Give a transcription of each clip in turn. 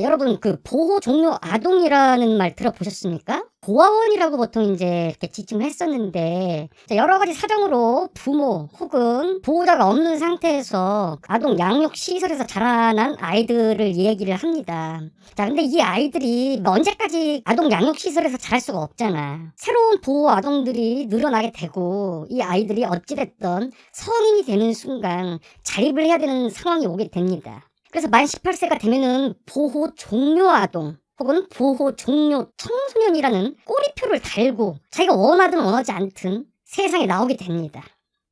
여러분 그 보호 종료 아동이라는 말 들어보셨습니까? 고아원이라고 보통 이제 이렇게 지칭을 했었는데 여러 가지 사정으로 부모 혹은 보호자가 없는 상태에서 아동 양육 시설에서 자라난 아이들을 얘기를 합니다. 자, 근데 이 아이들이 언제까지 아동 양육 시설에서 자랄 수가 없잖아. 새로운 보호 아동들이 늘어나게 되고 이 아이들이 어찌됐든 성인이 되는 순간 자립을 해야 되는 상황이 오게 됩니다. 그래서 만 18세가 되면은 보호 종료 아동 혹은 보호 종료 청소년이라는 꼬리표를 달고 자기가 원하든 원하지 않든 세상에 나오게 됩니다.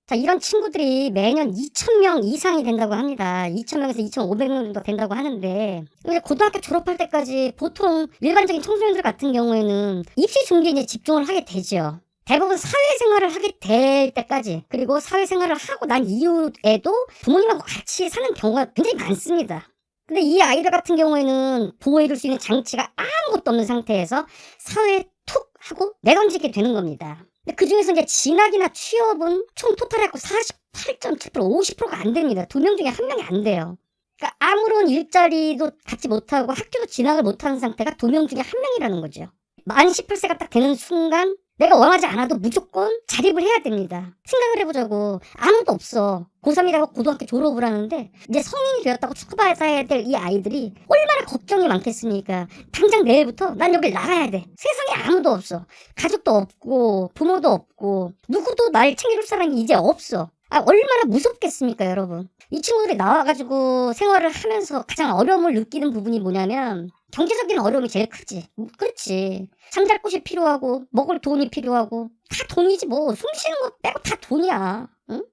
자, 이런 친구들이 매년 2,000명 이상이 된다고 합니다. 2,000명에서 2,500명 정도 된다고 하는데 고등학교 졸업할 때까지 보통 일반적인 청소년들 같은 경우에는 입시 준비에 이제 집중을 하게 되죠. 대부분 사회생활을 하게 될 때까지, 그리고 사회생활을 하고 난 이후에도 부모님하고 같이 사는 경우가 굉장히 많습니다. 근데 이 아이들 같은 경우에는 보호해줄 수 있는 장치가 아무것도 없는 상태에서 사회에 툭 하고 내던지게 되는 겁니다. 근데 그 중에서 이제 진학이나 취업은 총 토탈해갖고 48.7%, 50%가 안 됩니다. 2명 중에 1명이 안 돼요. 그러니까 아무런 일자리도 갖지 못하고 학교도 진학을 못하는 상태가 2명 중에 1명이라는 거죠. 만 18세가 딱 되는 순간 내가 원하지 않아도 무조건 자립을 해야 됩니다. 생각을 해보자고. 아무도 없어. 고3이라고 고등학교 졸업을 하는데 이제 성인이 되었다고 축하받아야 될 이 아이들이 얼마나 걱정이 많겠습니까? 당장 내일부터 난 여길 나가야 돼. 세상에 아무도 없어. 가족도 없고 부모도 없고 누구도 날 챙겨줄 사람이 이제 없어. 얼마나 무섭겠습니까, 여러분? 이 친구들이 나와가지고 생활을 하면서 가장 어려움을 느끼는 부분이 뭐냐면 경제적인 어려움이 제일 크지. 그렇지. 잠잘 곳이 필요하고 먹을 돈이 필요하고 다 돈이지 뭐. 숨 쉬는 거 빼고 다 돈이야. 응?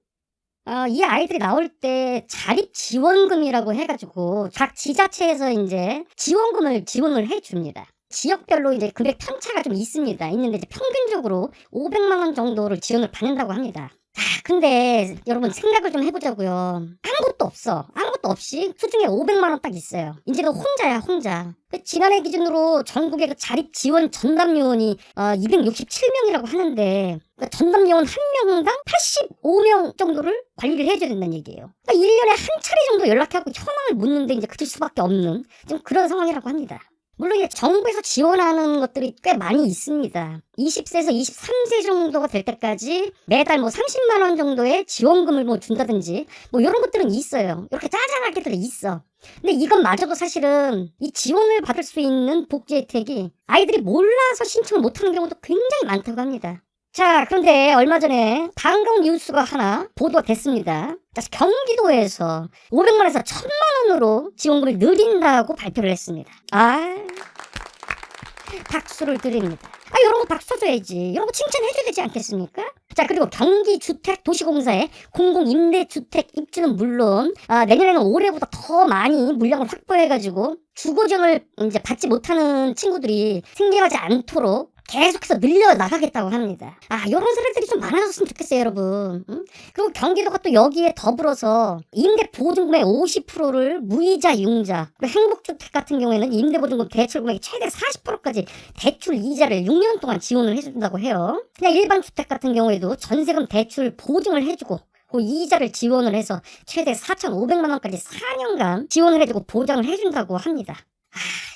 이 아이들이 나올 때 자립지원금이라고 해가지고 각 지자체에서 이제 지원을 해줍니다. 지역별로 이제 금액 편차가 좀 있습니다. 있는데 이제 평균적으로 500만 원 정도를 지원을 받는다고 합니다. 근데 여러분 생각을 좀 해보자고요. 아무것도 없어. 아무것도 없이 수중에 500만 원 딱 있어요. 이제 너 혼자야, 혼자. 지난해 기준으로 전국의 그 자립 지원 전담 요원이 267명이라고 하는데 전담 요원 1명당 85명 정도를 관리를 해줘야 된다는 얘기예요. 1년에 한 차례 정도 연락하고 현황을 묻는데 이제 그칠 수밖에 없는 좀 그런 상황이라고 합니다. 물론 이제 정부에서 지원하는 것들이 꽤 많이 있습니다. 20세에서 23세 정도가 될 때까지 매달 30만 원 정도의 지원금을 준다든지 이런 것들은 있어요. 이렇게 짜잘하게들 있어. 근데 이것마저도 사실은 이 지원을 받을 수 있는 복지 혜택이 아이들이 몰라서 신청을 못하는 경우도 굉장히 많다고 합니다. 자, 그런데 얼마 전에 반가운 뉴스가 하나 보도가 됐습니다. 경기도에서 500만원에서 1,000만원으로 지원금을 늘린다고 발표를 했습니다. 박수를 드립니다. 이런 거 박수 쳐줘야지. 이런 거 칭찬해줘야 되지 않겠습니까? 자, 그리고 경기주택도시공사의 공공임대주택 입주는 물론 내년에는 올해보다 더 많이 물량을 확보해가지고 주거지원을 이제 받지 못하는 친구들이 생겨나지 않도록 계속해서 늘려나가겠다고 합니다. 요런 사례들이 좀 많아졌으면 좋겠어요, 여러분. 그리고 경기도가 또 여기에 더불어서 임대보증금의 50%를 무이자 융자, 그리고 행복주택 같은 경우에는 임대보증금 대출 금액의 최대 40%까지 대출 이자를 6년 동안 지원을 해준다고 해요. 그냥 일반 주택 같은 경우에도 전세금 대출 보증을 해주고 그 이자를 지원을 해서 최대 4,500만 원까지 4년간 지원을 해주고 보장을 해준다고 합니다.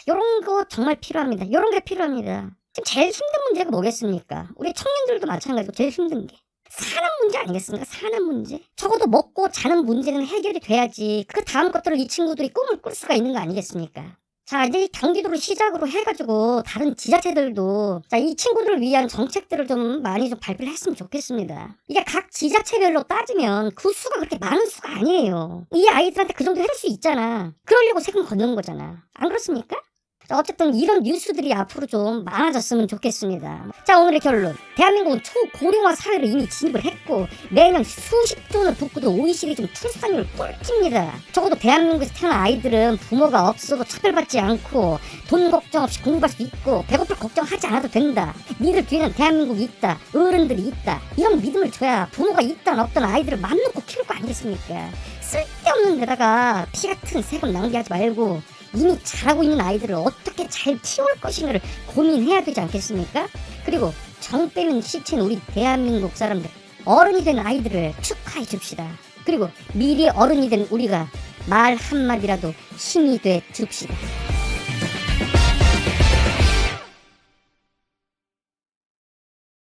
요런 거 정말 필요합니다. 요런 게 필요합니다. 지금 제일 힘든 문제가 뭐겠습니까? 우리 청년들도 마찬가지고 제일 힘든 게 사는 문제 아니겠습니까? 사는 문제. 적어도 먹고 자는 문제는 해결이 돼야지 그 다음 것들을 이 친구들이 꿈을 꿀 수가 있는 거 아니겠습니까? 자, 이제 경기도를 시작으로 해가지고 다른 지자체들도 이 친구들을 위한 정책들을 좀 많이 좀 발표를 했으면 좋겠습니다. 이게 각 지자체별로 따지면 그 수가 그렇게 많은 수가 아니에요. 이 아이들한테 그 정도 해줄 수 있잖아. 그러려고 세금 걷는 거잖아. 안 그렇습니까? 자, 어쨌든 이런 뉴스들이 앞으로 좀 많아졌으면 좋겠습니다. 자, 오늘의 결론. 대한민국은 초고령화 사회로 이미 진입을 했고 매년 수십 조는 붓고도 OECD 중 출산율 꼴찌입니다. 적어도 대한민국에서 태어난 아이들은 부모가 없어도 차별받지 않고 돈 걱정 없이 공부할 수 있고 배고플 걱정하지 않아도 된다. 니들 뒤에는 대한민국이 있다. 어른들이 있다. 이런 믿음을 줘야 부모가 있든 없든 아이들을 맘 놓고 키울 거 아니겠습니까? 쓸데없는 데다가 피 같은 세금 낭비하지 말고 이미 잘하고 있는 아이들을 어떻게 잘 키울 것인가를 고민해야 되지 않겠습니까? 그리고 정 빼는 시체는 우리 대한민국 사람들, 어른이 된 아이들을 축하해 줍시다. 그리고 미리 어른이 된 우리가 말 한마디라도 힘이 돼 줍시다.